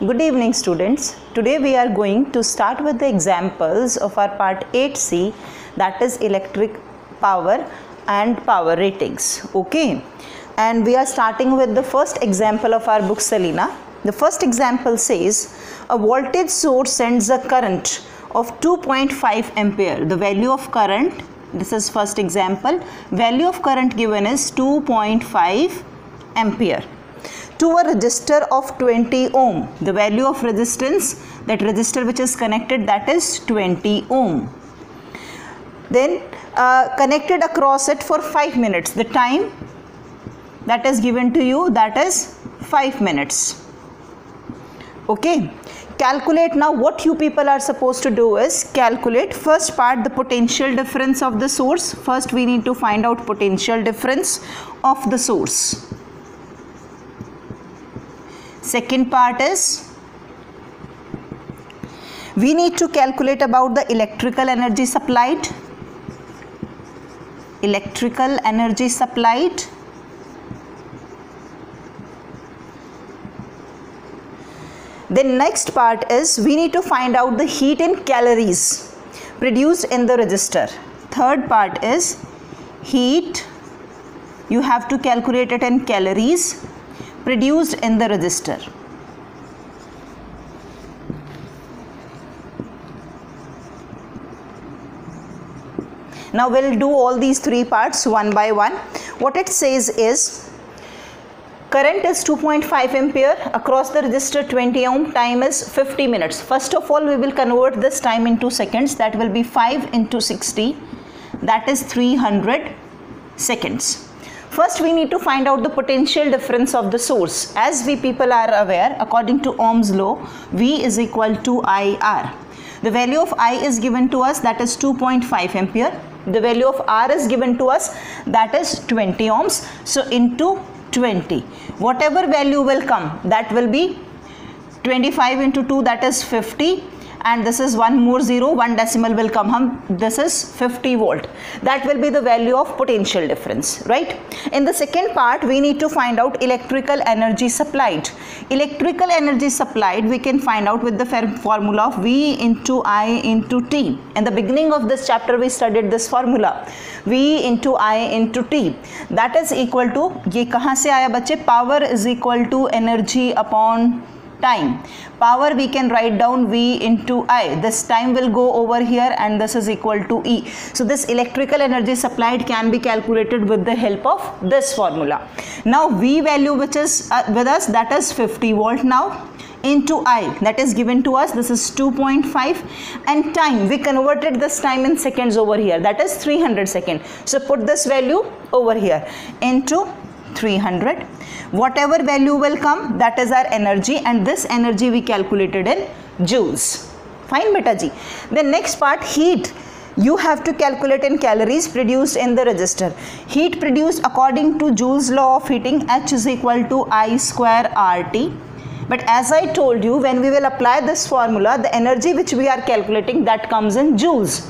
Good evening students. Today we are going to start with the examples of our part 8C, that is electric power and power ratings. Okay, and we are starting with the first example of our book Selena. The first example says a voltage source sends a current of 2.5 ampere. The value of current, this is first example, value of current given is 2.5 ampere to a resistor of 20 ohm. The value of resistance, that resistor which is connected, that is 20 ohm. Then connected across it for 5 minutes. The time that is given to you, that is 5 minutes. Okay, calculate. Now what you people are supposed to do is calculate first part, the potential difference of the source. First we need to find out potential difference of the source. Second part is we need to calculate about the electrical energy supplied. Electrical energy supplied. Then next part is we need to find out the heat in calories produced in the resistor. Third part is heat, you have to calculate it in calories produced in the resistor. Now we'll do all these three parts one by one. What it says is current is 2.5 ampere across the resistor 20 ohm, time is 50 minutes. First of all we will convert this time into seconds, that will be 5 into 60, that is 300 seconds. First we need to find out the potential difference of the source. As we people are aware, according to Ohm's law, V is equal to IR. The value of I is given to us, that is 2.5 ampere. The value of R is given to us, that is 20 ohms. So into 20, whatever value will come, that will be 25 into 2, that is 50, and this is one more zero, one decimal will come, this is 50 volt. That will be the value of potential difference, right? In the second part we need to find out electrical energy supplied. Electrical energy supplied we can find out with the formula of V into I into T. In the beginning of this chapter we studied this formula, V into I into T, that is equal to, ये कहाँ से आया बच्चे, power is equal to energy upon time. Power we can write down V into I. This time will go over here and this is equal to E. So this electrical energy supplied can be calculated with the help of this formula. Now V value which is with us, that is 50 volt now, into I, that is given to us, this is 2.5, and time, we converted this time in seconds over here, that is 300 seconds. So put this value over here into 300. Whatever value will come, that is our energy, and this energy we calculated in joules. Fine beta ji. The next part, heat, you have to calculate in calories produced in the resistor. Heat produced according to Joule's law of heating, H is equal to I square RT. But as I told you, when we will apply this formula, the energy which we are calculating, that comes in joules.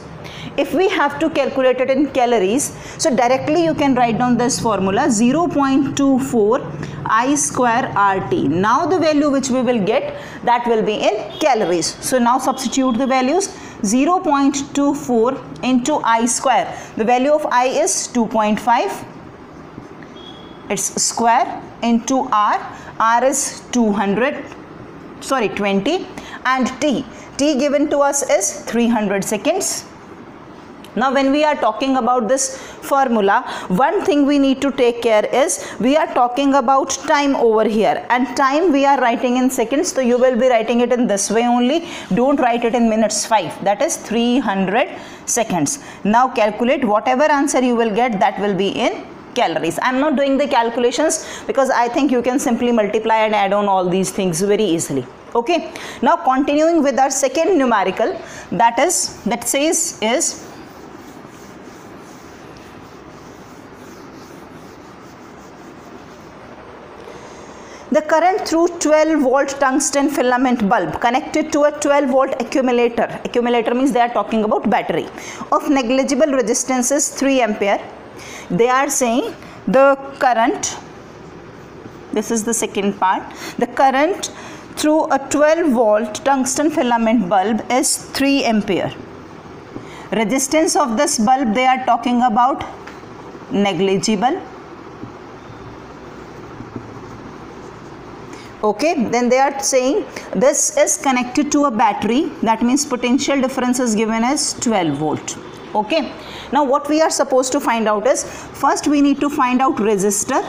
If we have to calculate it in calories, so directly you can write down this formula, 0.24 I square RT. Now the value which we will get, that will be in calories. So now substitute the values, 0.24 into I square. The value of I is 2.5, its square, into R is 20, and T given to us is 300 seconds. Now when we are talking about this formula, one thing we need to take care is we are talking about time over here, and time we are writing in seconds, so you will be writing it in this way only. Don't write it in minutes 5, that is 300 seconds. Now calculate, whatever answer you will get, that will be in calories. I am not doing the calculations because I think you can simply multiply and add on all these things very easily. Okay, now continuing with our second numerical, that says is the current through 12 volt tungsten filament bulb connected to a 12 volt accumulator. Accumulator means they are talking about battery of negligible resistance is 3 ampere. They are saying the current, this is the second part, the current through a 12 volt tungsten filament bulb is 3 ampere. Resistance of this bulb they are talking about negligible. Okay, then they are saying this is connected to a battery, that means potential difference is given as 12 volt. Okay, now what we are supposed to find out is, first we need to find out resistance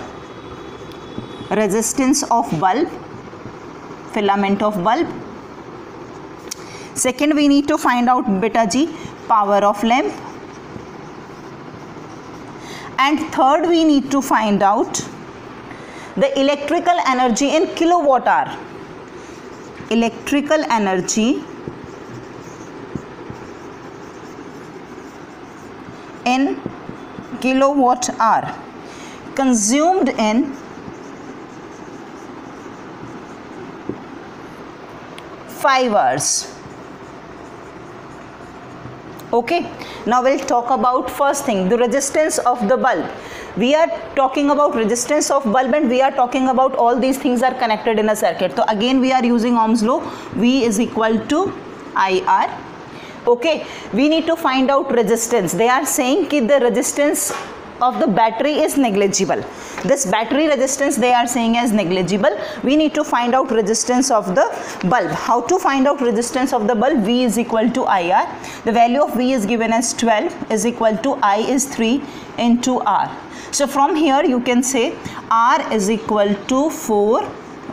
of bulb, filament of bulb. Second, we need to find out beta G, power of lamp. And third, we need to find out the electrical energy in kilowatt hour. Electrical energy in kilowatt hour consumed in 5 hours. Okay, now we'll talk about first thing, the resistance of the bulb. We are talking about resistance of bulb and we are talking about all these things are connected in a circuit. So again we are using Ohm's law, V is equal to IR. Okay, we need to find out resistance. They are saying that the resistance of the battery is negligible. This battery resistance they are saying as negligible. We need to find out resistance of the bulb. How to find out resistance of the bulb? V is equal to IR. The value of V is given as 12 is equal to I is 3 into R. So from here you can say R is equal to 4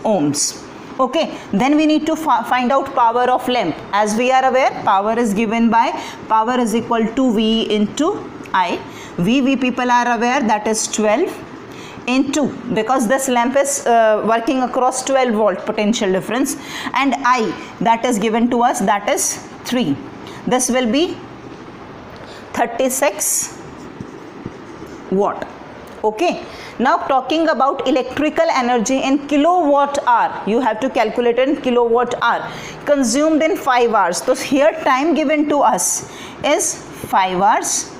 ohms. Okay, then we need to find out power of lamp. As we are aware, power is given by power is equal to V into I. We people are aware that is 12 into, because this lamp is working across 12 volt potential difference, and I that is given to us, that is 3. This will be 36 watt. Okay, now talking about electrical energy in kilowatt hour, you have to calculate in kilowatt hour consumed in 5 hours. So here time given to us is 5 hours.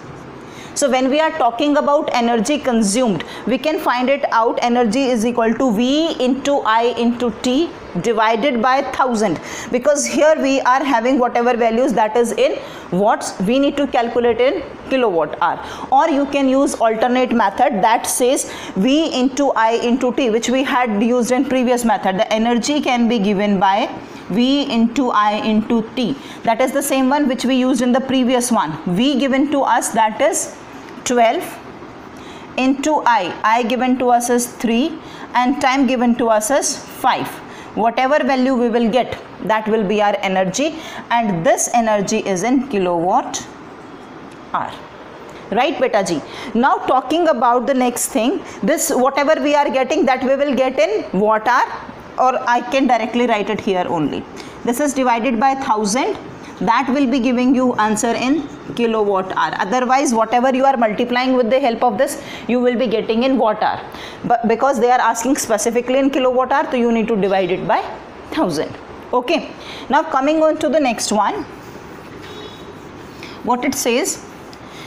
So when we are talking about energy consumed, we can find it out. Energy is equal to V into I into T divided by 1000, because here we are having whatever values that is in watts, we need to calculate in kilowatt hour. Or you can use alternate method that says V into I into T, which we had used in previous method. The energy can be given by V into I into T. That is the same one which we used in the previous one. V given to us, that is 12 into I given to us is 3 and time given to us is 5. Whatever value we will get, that will be our energy, and this energy is in kilowatt hour. Right, beta G? Now talking about the next thing, this whatever we are getting, that we will get in watt hour, or I can directly write it here only. This is divided by 1000, that will be giving you answer in kilowatt hour. Otherwise whatever you are multiplying with the help of this, you will be getting in watt hour, but because they are asking specifically in kilowatt hour, so you need to divide it by 1000. Okay, now coming on to the next one, what it says,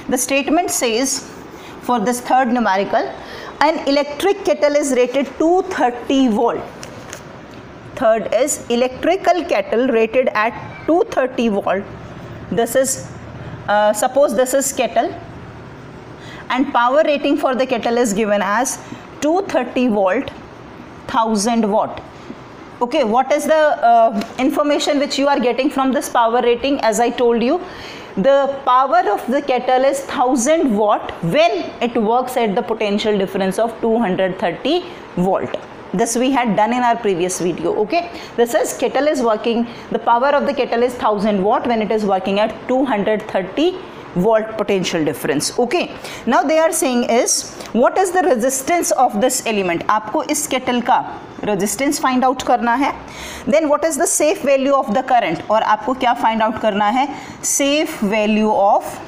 the statement says for this third numerical, an electric kettle is rated 230 volt. Third is electrical kettle rated at 230 volt. This is suppose this is kettle, and power rating for the kettle is given as 230 volt 1000 watt. Okay, what is the information which you are getting from this power rating? As I told you, the power of the kettle is 1000 watt when it works at the potential difference of 230 volt. This we had done in our previous video. Okay, this is kettle is working, the power of the kettle is 1000 watt when it is working at 230 volt potential difference. Okay, now they are saying is, what is the resistance of this element? आपको इस kettle का resistance find out करना है. Then what is the safe value of the current? और आपको क्या find out करना है? Safe value of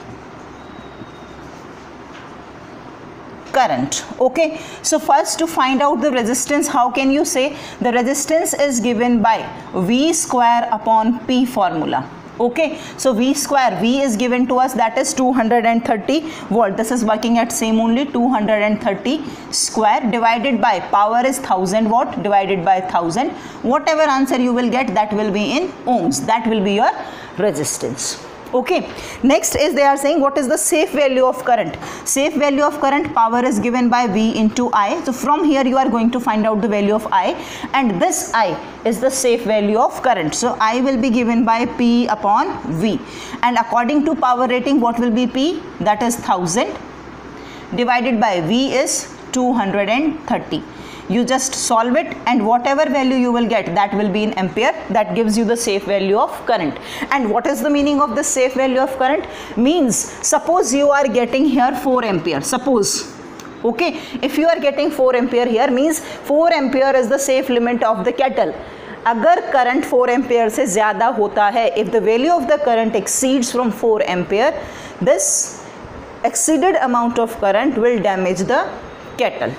current. Okay, so first to find out the resistance, how can you say? The resistance is given by V square upon P formula. Okay, so V square, V is given to us, that is 230 volt. This is working at same only, 230 square divided by, power is 1000 watt divided by 1000. Whatever answer you will get, that will be in ohms. That will be your resistance. Okay, next is they are saying what is the safe value of current. Safe value of current, power is given by V into I. So from here you are going to find out the value of I, and this I is the safe value of current. So I will be given by P upon V, and according to power rating, what will be P? That is 1000 divided by V is 230. You just solve it, and whatever value you will get, that will be in ampere. That gives you the safe value of current. And what is the meaning of the safe value of current? Means suppose you are getting here 4 ampere, suppose. Okay, if you are getting 4 ampere here, means 4 ampere is the safe limit of the kettle. अगर current 4 ampere से ज़्यादा होता है, if the value of the current exceeds from 4 ampere, this exceeded amount of current will damage the kettle.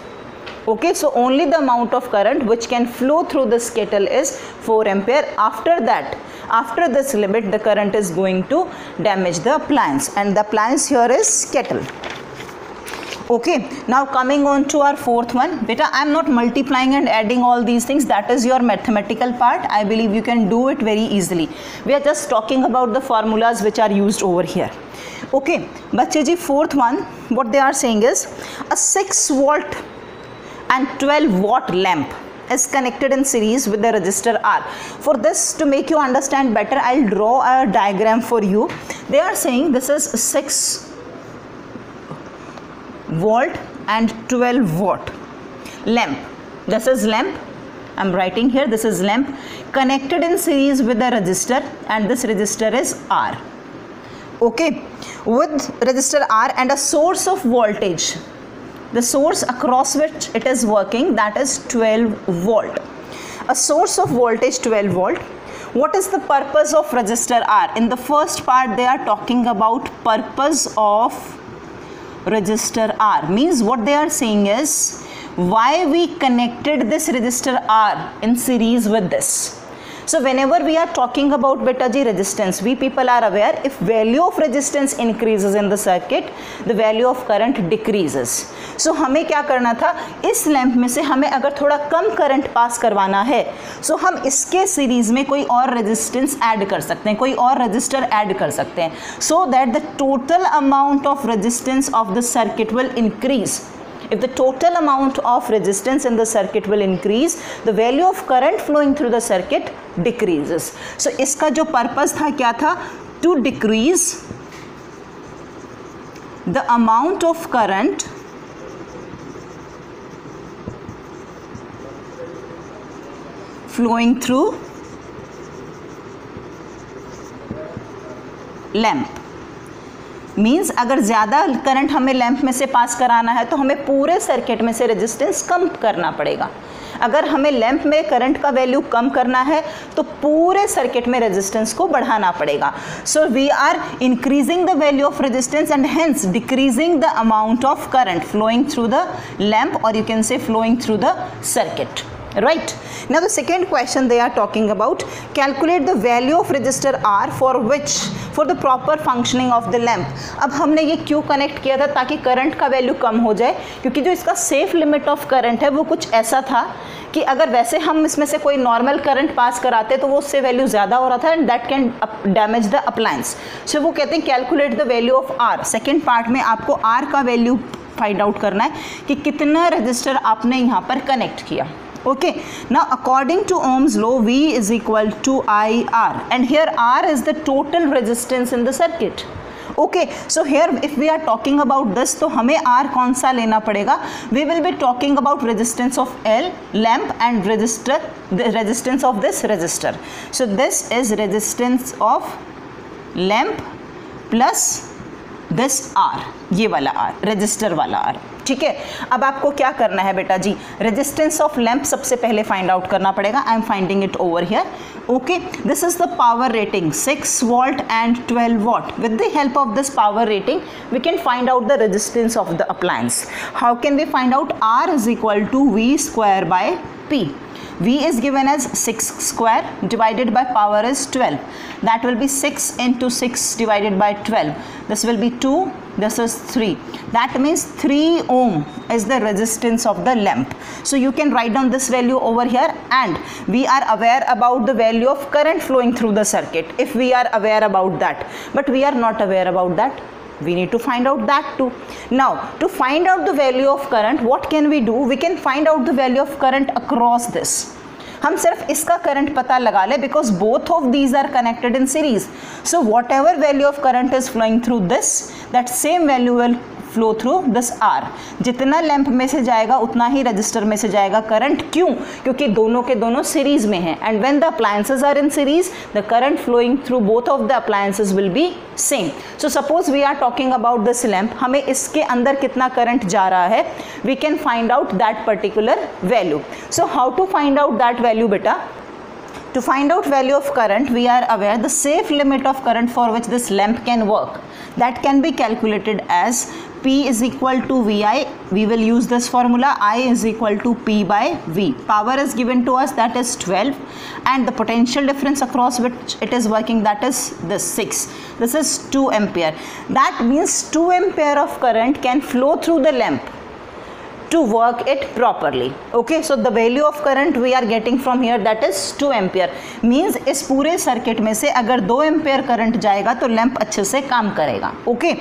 Okay, so only the amount of current which can flow through this kettle is 4 ampere. After that, after this limit, the current is going to damage the appliance, and the appliance here is kettle. Okay, now coming on to our fourth one. Beta, I am not multiplying and adding all these things. That is your mathematical part. I believe you can do it very easily. We are just talking about the formulas which are used over here. Okay, बच्चे जी, fourth one, what they are saying is a 6 volt and 12 watt lamp is connected in series with the resistor R. For this, to make you understand better, I'll draw a diagram for you. They are saying this is 6 volt and 12 watt lamp. This is lamp, I'm writing here, this is lamp connected in series with the resistor, and this resistor is R. Okay, with resistor R and a source of voltage, the source across which it is working, that is 12 volt. A source of voltage 12 volt. What is the purpose of resistor R? In the first part, they are talking about purpose of resistor R. Means what they are saying is why we connected this resistor R in series with this. So whenever we are talking about beta ji resistance, we people are aware if value of resistance increases in the circuit, the value of current decreases. So हमें क्या करना था, इस lamp में से हमें अगर थोड़ा कम करंट पास करवाना है, so हम इसके सीरीज में कोई और रेजिस्टेंस ऐड कर सकते हैं, कोई और रजिस्टर ऐड कर सकते हैं, so that the total amount of resistance of the circuit will increase. If the total amount of resistance in the circuit will increase, the value of current flowing through the circuit decreases. So इसका जो purpose था क्या था? To decrease the amount of current flowing through lamp. Means अगर ज़्यादा current हमें lamp में से पास कराना है तो हमें पूरे सर्किट में से रेजिस्टेंस कम करना पड़ेगा. अगर हमें लैंप में करंट का वैल्यू कम करना है तो पूरे सर्किट में रेजिस्टेंस को बढ़ाना पड़ेगा. So we are increasing the value of resistance and hence decreasing the amount of current flowing through the lamp, और you can say flowing through the circuit. Right. Now the second question they are talking about, calculate the value of resistor R for the proper functioning of the lamp. अब हमने ये क्यों connect किया था? ताकि current का value कम हो जाए, क्योंकि जो इसका सेफ लिमिट ऑफ करंट है वो कुछ ऐसा था कि अगर वैसे हम इसमें से कोई नॉर्मल करंट पास कराते तो वो उससे वैल्यू ज़्यादा हो रहा था, and that can damage the appliance. So वो कहते हैं calculate the value of R. Second part में आपको R का वैल्यू फाइंड आउट करना है कि कितना रजिस्टर आपने यहाँ पर कनेक्ट किया. Okay, now according to Ohm's law, V is equal to IR, and here R is the total resistance in the circuit. Okay, so here if we are talking about this, तो हमें R कौन सा लेना पड़ेगा? We will be talking about resistance of L, lamp, and resistor, the resistance of this resistor. So this is resistance of lamp plus this R, ये वाला R, resistor वाला R. ठीक है, अब आपको क्या करना है बेटा जी? रेजिस्टेंस ऑफ लैंप सबसे पहले फाइंड आउट करना पड़ेगा. I am finding it over here. Okay, this is the power rating 6 volt and 12 watt. With the help of this power rating we can find out the resistance of the appliance. How can we find out? R is equal to V square by P. V is given as 6 square divided by power is 12. That will be 6 into 6 divided by 12. This will be 2. This is 3. That means 3 ohm is the resistance of the lamp. So you can write down this value over here, and we are aware about the value of current flowing through the circuit if we are aware about that. But we are not aware about that. We need to find out that too. Now, to find out the value of current, what can we do? We can find out the value of current across this. हम सिर्फ इसका current पता लगा ले because both of these are connected in series. So whatever value of current is flowing through this, that same value will flow through this R. जितना lamp में से जाएगा उतना ही रजिस्टर में से जाएगा करंट. क्यों? क्योंकि दोनों के दोनों सीरीज में हैं. And when the appliances are in series, the current flowing through both of the appliances will be same. So suppose we are talking about this lamp, हमें इसके अंदर कितना करंट जा रहा है, we can find out that particular value. So how to find out that value बेटा? To find out value of current, we are aware the safe limit of current for which this lamp can work, that can be calculated as P is equal to VI. We will use this formula, I is equal to P by V. Power is given to us, that is 12, and the potential difference across which it is working, that is this 6. This is 2 ampere. That means 2 ampere of current can flow through the lamp to work it properly. Okay, so the value of current we are getting from here, that is 2 ampere. Means इस पूरे circuit में से अगर 2 ampere current जाएगा तो lamp अच्छे से काम करेगा. Okay,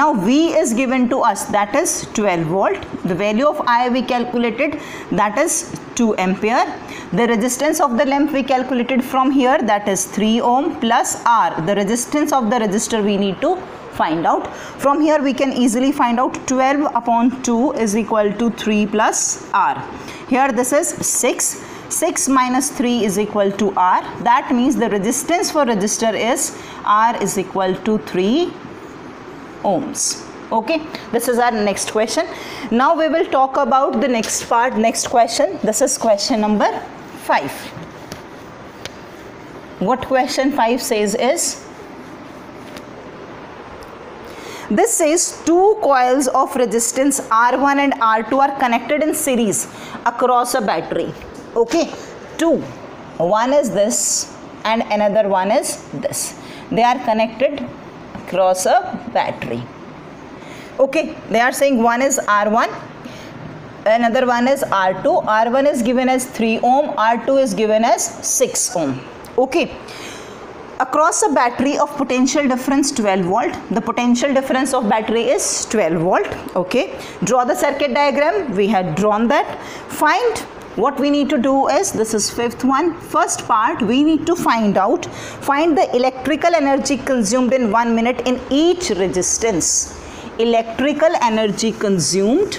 now V is given to us, that is 12 volt. The value of I we calculated, that is 2 ampere. The resistance of the lamp we calculated from here, that is 3 ohm plus R, the resistance of the resistor we need to find out. From here we can easily find out 12 upon 2 is equal to 3 plus R. Here this is 6. 6 minus 3 is equal to R. That means the resistance for resistor is R is equal to 3 ohms. Okay, this is our next question. Now we will talk about the next part, next question. This is question number 5. What question 5 says is, this says 2 coils of resistance R1 and R2 are connected in series across a battery. Okay, 2. One is this and another one is this. They are connected across a battery. Okay, they are saying one is R1, another one is R2. R1 is given as 3 ohm, R2 is given as 6 ohm. Okay. Across a battery of potential difference 12 volt. The potential difference of battery is 12 volt. Okay. Draw the circuit diagram. We had drawn that. Find, what we need to do is, this is 5th one. First part, we need to find the electrical energy consumed in 1 minute in each resistance. Electrical energy consumed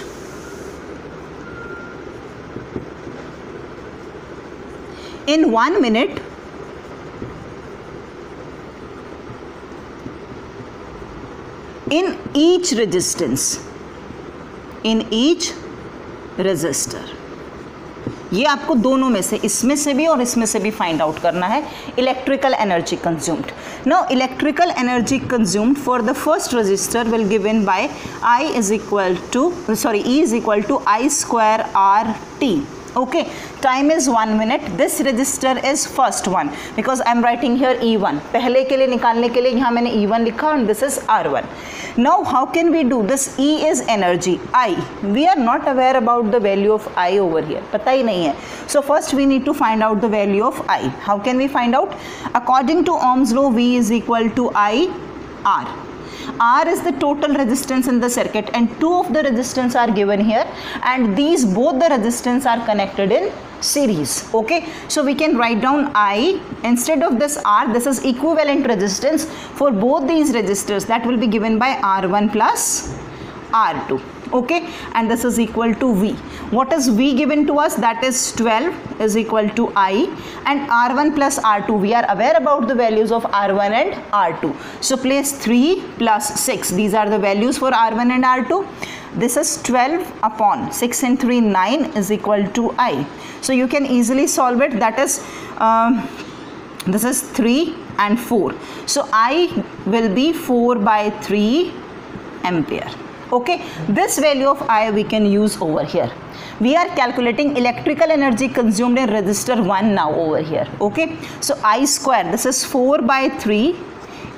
in 1 minute in each resistance, in each resistor. ये आपको दोनों में से, इसमें से भी और इसमें से भी फाइंड आउट करना है. Electrical energy consumed. Now electrical energy consumed for the first resistor will given by I is equal to, sorry, E is equal to I square RT. Okay, time is 1 minute. This resistor is first one because I am writing here E1. पहले के लिए निकालने के लिए यहाँ मैंने E1 लिखा and this is R1. Now how can we do this? E is energy. I, we are not aware about the value of I over here. पता ही नहीं है. So first we need to find out the value of I. How can we find out? According to Ohm's law, V is equal to I R. R is the total resistance in the circuit and 2 of the resistance are given here, and these both the resistance are connected in series. Okay, so we can write down I instead of this R. This is equivalent resistance for both these resistors, that will be given by R1 plus R2. Okay, and this is equal to V. What is V given to us? That is 12 is equal to I, and R1 plus R2. We are aware about the values of R1 and R2. So place 3 plus 6. These are the values for R1 and R2. This is 12 upon 6 and 3, 9 is equal to I. So you can easily solve it. That is, this is 3 and 4. So I will be 4 by 3 ampere. Okay, this value of I we can use over here. We are calculating electrical energy consumed in resistor 1 now over here. Okay, so I square, this is 4 by 3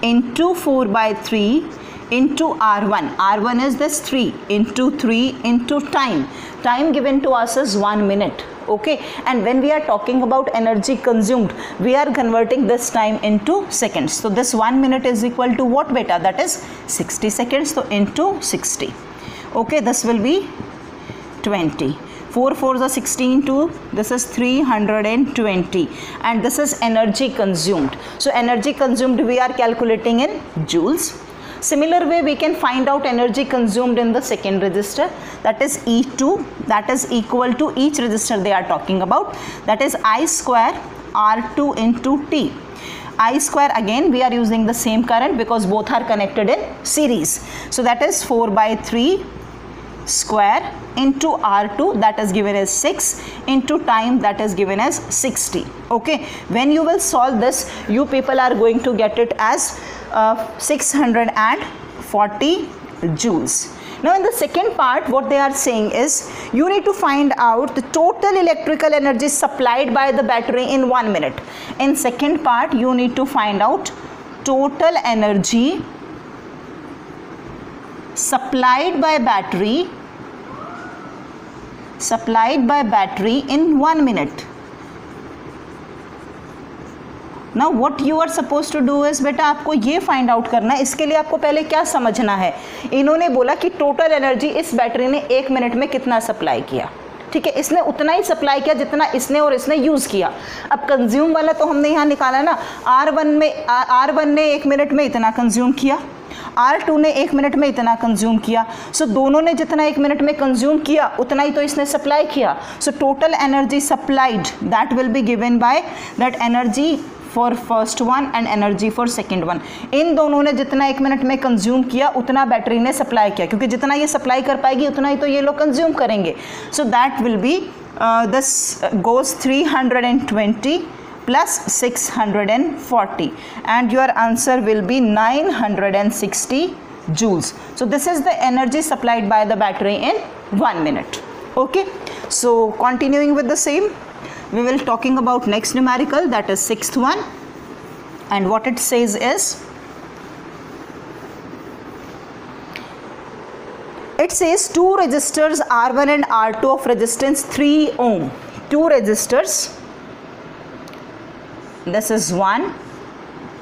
into 4 by 3 into R1. R1 is this 3 into time. Time given to us is 1 minute. Okay, and when we are talking about energy consumed, we are converting this time into seconds. So this 1 minute is equal to what, beta? That is 60 seconds. So into 60. Okay, this will be 20. 4 4s are 16 2, this is 320, and this is energy consumed. So energy consumed we are calculating in joules. Similar way we can find out energy consumed in the second resistor, that is E2, that is equal to each resistor they are talking about, that is I square R2 into T. I square, again we are using the same current because both are connected in series. So that is 4 by 3 square into R2, that is given as 6, into time, that is given as 60. Okay, when you will solve this, you people are going to get it as 640 joules. Now in the second part, what they are saying is you need to find out the total electrical energy supplied by the battery in 1 minute. In second part, you need to find out total energy supplied by battery in 1 minute. Now what you are supposed to do is, बेटा आपको ये find out करना है. इसके लिए आपको पहले क्या समझना है, इन्होंने बोला कि टोटल एनर्जी इस बैटरी ने 1 मिनट में कितना सप्लाई किया. ठीक है, इसने उतना ही सप्लाई किया जितना इसने और इसने यूज़ किया. अब कंज्यूम वाला तो हमने यहाँ निकाला ना, R1 ने 1 मिनट में इतना कंज्यूम किया, R2 ने 1 मिनट में इतना कंज्यूम किया. सो दोनों ने जितना 1 मिनट में कंज्यूम किया उतना ही तो इसने सप्लाई किया. So total energy supplied, that will be given by that energy for first one and energy for second one. इन दोनों ने जितना 1 मिनट में कंज्यूम किया उतना बैटरी ने सप्लाई किया, क्योंकि जितना ये सप्लाई कर पाएगी उतना ही तो ये लोग कंज्यूम करेंगे. So that will B this goes 320 plus 640, and your answer will be 960 joules. So this is the energy supplied by the battery in 1 minute. Okay, so continuing with the same, we will talking about next numerical, that is sixth one, and what it says is, it says two resistors R1 and R2 of resistance 3 ohm. Two resistors, this is one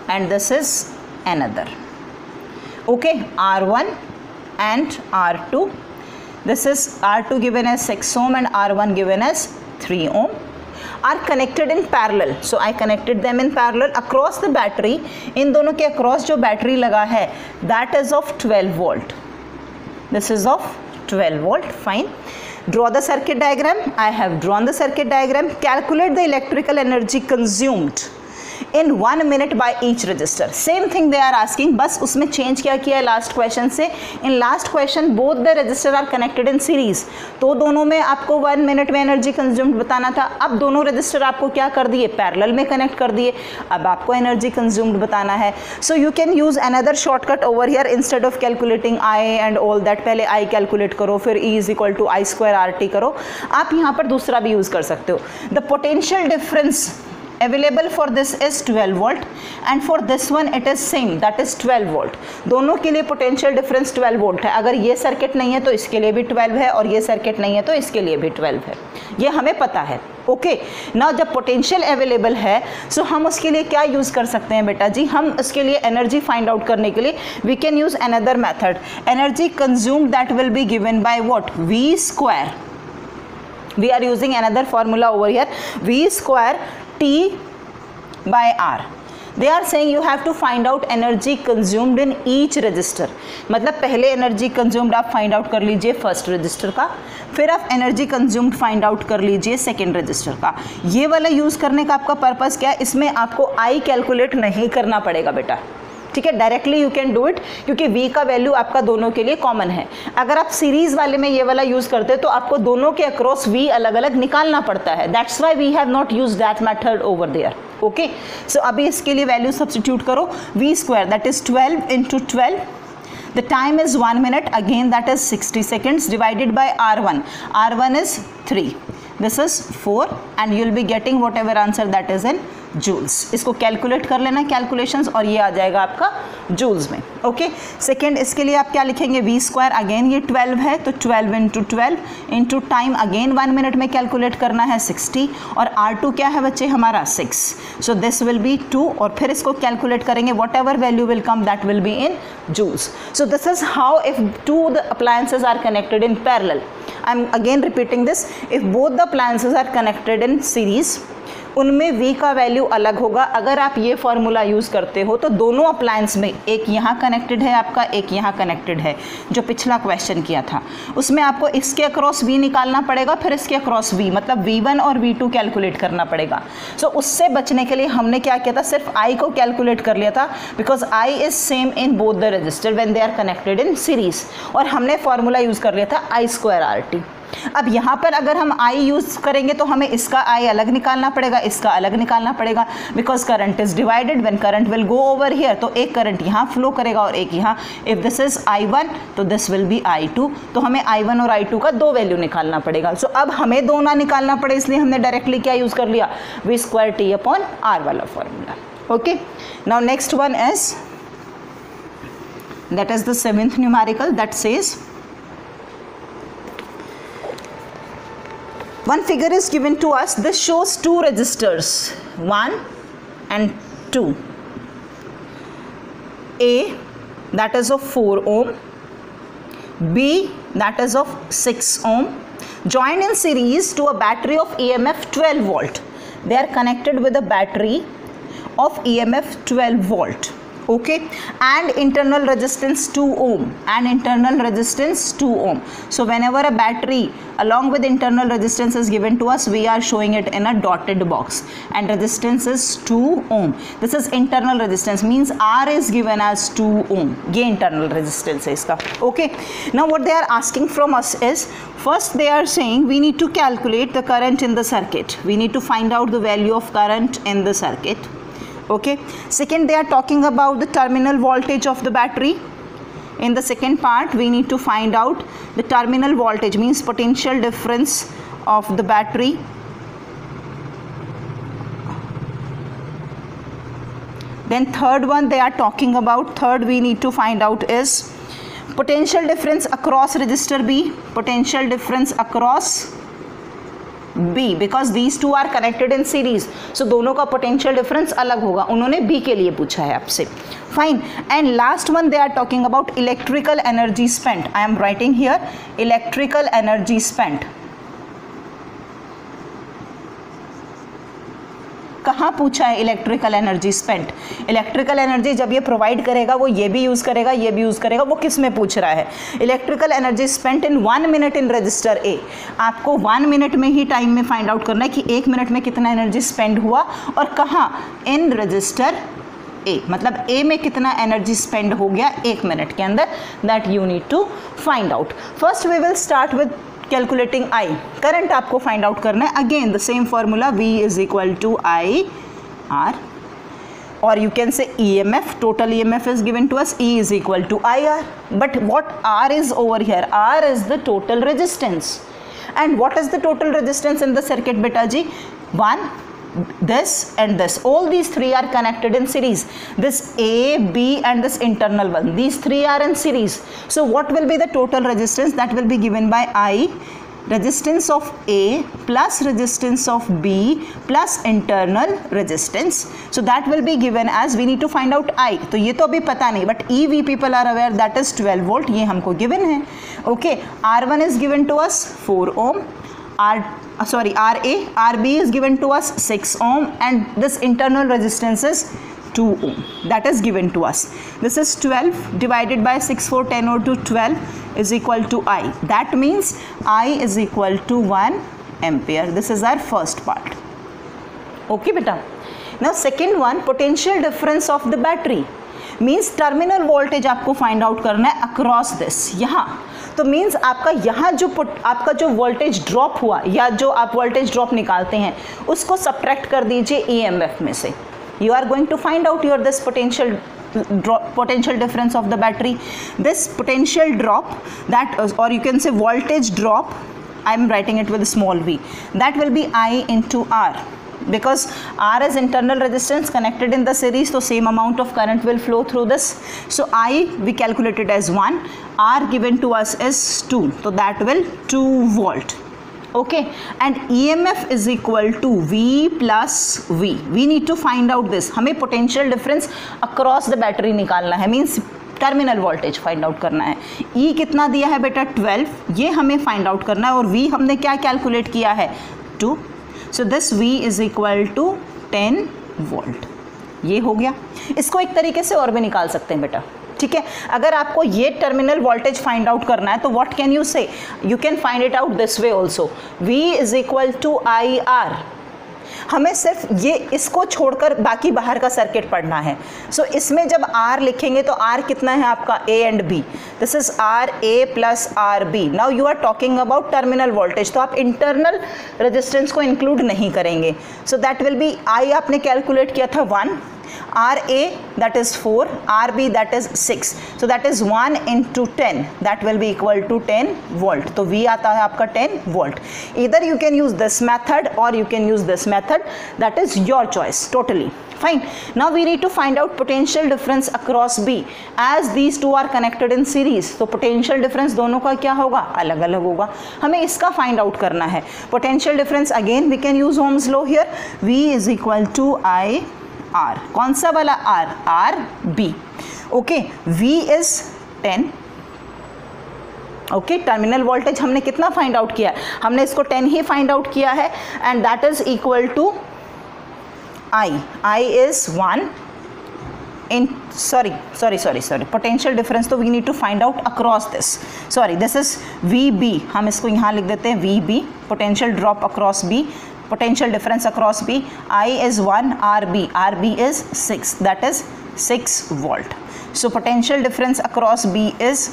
and this is another. Okay, R1 and R2. This is R2 given as 6 ohm and R1 given as 3 ohm. Are connected in parallel. So I connected them in parallel across the battery. इन दोनों के across जो battery लगा है, that is of 12 volt. This is of 12 volt. Fine. Draw the circuit diagram. I have drawn the circuit diagram. Calculate the electrical energy consumed in 1 minute by each resistor. Same thing they are asking, बस उसमें change क्या किया है last question से. In last question both the resistor are connected in series. तो दोनों में आपको 1 minute में energy consumed बताना था. अब दोनों resistor आपको क्या कर दिए, parallel में connect कर दिए. अब आपको energy consumed बताना है. So you can use another shortcut over here. Instead of calculating I and all that, पहले I calculate करो, फिर E is equal to I square RT करो. आप यहाँ पर दूसरा भी use कर सकते हो. The potential difference available for this is 12 volt and for this one it is same, that is 12 volt. दोनों के लिए potential difference 12 volt है. अगर ये सर्किट नहीं है तो इसके लिए भी 12 है और ये सर्किट नहीं है तो इसके लिए भी 12 है. ये हमें पता है. ओके, ना जब पोटेंशियल अवेलेबल है सो हम उसके लिए क्या यूज़ कर सकते हैं बेटा जी, हम उसके लिए एनर्जी फाइंड आउट करने के लिए we can use another method. Energy consumed that will be given by what, V square. We are using another formula over here, V square T by R. They are saying you have to find out energy consumed in each resistor. मतलब पहले energy consumed आप find out कर लीजिए first resistor का, फिर आप energy consumed find out कर लीजिए second resistor का. ये वाला यूज़ करने का आपका पर्पस क्या है, इसमें आपको I कैलकुलेट नहीं करना पड़ेगा बेटा. ठीक है, directly you can do it, क्योंकि V का वैल्यू आपका दोनों के लिए कॉमन है. अगर आप सीरीज वाले में ये वाला यूज करते तो आपको दोनों के अक्रॉस V अलग अलग निकालना पड़ता है. That's why we have not use that method over there. Okay, so अभी इसके लिए वैल्यू सब्स्टिट्यूट करो. V square that is 12 into 12, The time is 1 minute, again that is 60 seconds divided by R1. R1 is 3. This is 4 and you will be getting whatever answer that is in joules. इसको calculate कर लेना calculations और ये आ जाएगा आपका joules में. Okay, second इसके लिए आप क्या लिखेंगे, वी स्क्वायर, अगेन ये 12 है तो 12 into 12 into time, again 1 minute में कैलकुलेट करना है 60 और R2 क्या है बच्चे हमारा 6. सो दिस विल बी 2 और फिर इसको कैलकुलेट करेंगे, what ever value will come that will be in joules. So this is how if two the appliances are connected in parallel. I am again repeating this. If both the appliances are connected in series, उनमें V का value अलग होगा. अगर आप ये formula use करते हो तो दोनों अप्लायंस में, एक यहाँ कनेक्टेड है आपका, एक यहाँ कनेक्टेड है, जो पिछला क्वेश्चन किया था उसमें आपको इसके अक्रॉस V निकालना पड़ेगा, फिर इसके अक्रॉस V, मतलब V1 और V2 कैलकुलेट करना पड़ेगा. सो उससे बचने के लिए हमने क्या किया था, सिर्फ I को कैलकुलेट कर लिया था, because I is same in both the resistor when they are connected in series, और हमने फॉर्मूला यूज़ कर लिया था I स्क्वायर RT. अब यहाँ पर अगर हम I यूज़ करेंगे तो हमें इसका I अलग निकालना पड़ेगा, इसका अलग निकालना पड़ेगा, because current is divided. When current will go over here तो एक करंट यहाँ फ्लो करेगा और एक यहाँ. इफ दिस इज I1 तो दिस विल बी I2. तो हमें I1 और I2 का दो वैल्यू निकालना पड़ेगा. सो अब हमें दो ना निकालना पड़े इसलिए हमने डायरेक्टली क्या यूज़ कर लिया, V square T upon R वाला formula. Okay, now next one is that is the 7th numerical that says one figure is given to us. This shows two resistors, 1 and 2. A that is of 4 ohm, B that is of 6 ohm, joined in series to a battery of EMF 12 volt. They are connected with a battery of EMF 12 volt. Okay, and internal resistance 2 ohm, and internal resistance 2 ohm. So whenever a battery along with internal resistance is given to us, we are showing it in a dotted box, and resistance is 2 ohm. This is internal resistance, means R is given as 2 ohm. ये internal resistance है इसका. Okay, now what they are asking from us is, first they are saying we need to calculate the current in the circuit. We need to find out the value of current in the circuit. Okay, second they are talking about the terminal voltage of the battery. In the second part we need to find out the terminal voltage, means potential difference of the battery. Then third one they are talking about, third we need to find out is potential difference across resistor B, potential difference across B, because these two are connected in series. So दोनों का potential difference अलग होगा. उन्होंने B के लिए पूछा है आपसे. Fine. And last one they are talking about electrical energy spent. I am writing here electrical energy spent. कहाँ पूछा है electrical energy spent? Electrical energy जब ये प्रोवाइड करेगा वो ये भी यूज़ करेगा, ये भी यूज़ करेगा. वो किस में पूछ रहा है? Electrical energy spent in 1 minute in resistor A. आपको 1 मिनट में ही टाइम में फाइंड आउट करना है कि 1 मिनट में कितना एनर्जी स्पेंड हुआ और कहाँ, इन रजिस्टर ए. मतलब ए में कितना एनर्जी स्पेंड हो गया 1 मिनट के अंदर, that you need to find out. First we will start with calculating I. Current आपको फाइंड आउट करना है. Again the same formula, V is equal to I R, or you can say EMF, total EMF is given to us, E is equal to IR. But what R is over here? R is the total resistance. And what is the total resistance in the circuit, beta ji? 1, this and this. All these three are connected in series. This A, B and this internal one. These three are in series. So what will be the total resistance? That will be given by I, resistance of A plus resistance of B plus internal resistance. So that will be given as, we need to find out I. तो ये तो अभी पता नहीं, but E we people are aware that is 12 volt. ये हमको given है. Okay, R1 is given to us 4 ohm. RB is given to us 6 ohm, and this internal resistance is 2 ohm. That is given to us. This is 12 divided by 6, 4, 10 or to 12 is equal to I. That means I is equal to 1 ampere. This is our first part. Okay beta. Now second one, potential difference of the battery. Means terminal voltage आपको find out करना है across this. यहाँ तो means आपका यहाँ जो आपका जो वोल्टेज ड्रॉप हुआ या जो आप वोल्टेज ड्रॉप निकालते हैं उसको सब्ट्रैक्ट कर दीजिए EMF में से. You are going to find out your this potential potential difference of the battery. This potential drop, that or you can say voltage drop, I am writing it with a small v, that will be I into R, because R is internal resistance connected in the series, so same amount of current will flow through this. So I we calculated as 1, R given to us is 2, so that will 2 volt. Okay, and EMF is equal to V plus V. We need to find out this. हमें potential difference across the battery निकालना है, means terminal voltage find out करना है. E कितना दिया है बेटा 12, ये हमें फाइंड आउट करना है, और V हमने क्या कैलकुलेट किया है 2. So this V is equal to 10 volt. ये हो गया. इसको एक तरीके से और भी निकाल सकते हैं बेटा, ठीक है. अगर आपको ये टर्मिनल वोल्टेज फाइंड आउट करना है तो what can you say, you can find it out this way also. V is equal to IR. हमें सिर्फ ये इसको छोड़कर बाकी बाहर का सर्किट पढ़ना है. सो इसमें जब R लिखेंगे तो R कितना है आपका A and B. This is RA plus RB. Now you are talking about terminal voltage, तो आप इंटरनल रेजिस्टेंस को इंक्लूड नहीं करेंगे. So that will be, I आपने कैलकुलेट किया था 1, RA that is 4, RB that is 6, so that is 1 into 10, that will be equal to 10 volt. तो V आता है आपका 10 volt. Either you can use this method or you can use this method, that is your choice, totally fine. Now we need to find out potential difference across B, as these two are connected in series. तो potential difference दोनों का क्या होगा, अलग अलग होगा. हमें इसका find out करना है. Potential difference again we can use Ohm's law here. V is equal to I R. कौन सा वाला R? RB. Okay, V is 10. Okay, terminal voltage हमने कितना फाइंड आउट किया है, हमने इसको 10 ही फाइंड आउट किया है, and that is equal to I. I is 1 in sorry potential difference, तो we need to find out across this. Sorry, this is VB. हम इसको यहाँ लिख देते हैं VB, potential drop across B, potential difference across B. I is 1, RB is 6, that is 6 volt. So potential difference across B is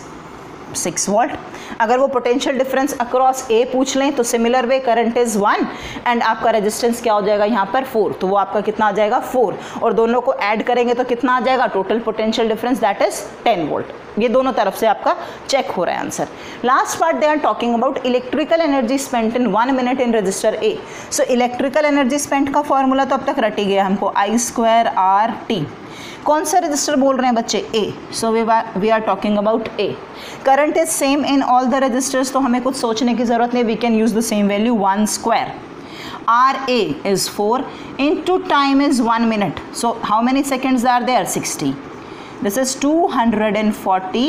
6 volt. अगर वो potential difference across A पूछ लें तो similar way current is 1 and आपका resistance क्या हो जाएगा यहाँ पर 4, तो वो आपका कितना आ जाएगा 4, और दोनों को ऐड करेंगे तो कितना आ जाएगा total potential difference, that is 10 volt. ये दोनों तरफ से आपका चेक हो रहा है answer. Last part they are talking about electrical energy spent in 1 minute in resistor A. So electrical energy spent का फॉर्मूला तो अब तक रट ही गया हमको, I²RT. कौन सा रजिस्टर बोल रहे हैं बच्चे, A. So we are talking about A. Current is same in all the resistors, तो हमें कुछ सोचने की जरूरत नहीं, we can use the same value 1². RA is 4 into time is 1 minute, so how many seconds are there, 60. This is 240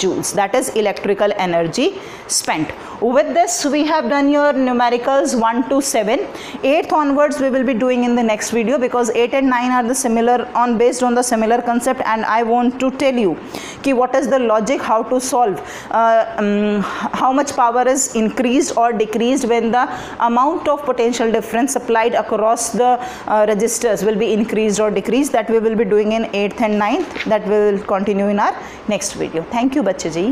joules, that is electrical energy spent. With this we have done your numericals 1 to 7. 8th onwards we will be doing in the next video, because 8 and 9 are the similar based on the similar concept, and I want to tell you ki what is the logic, how to solve, how much power is increased or decreased when the amount of potential difference applied across the registers will be increased or decreased. That we will be doing in 8th and 9th, that we will continue in our next video. Thank you बच्चे जी.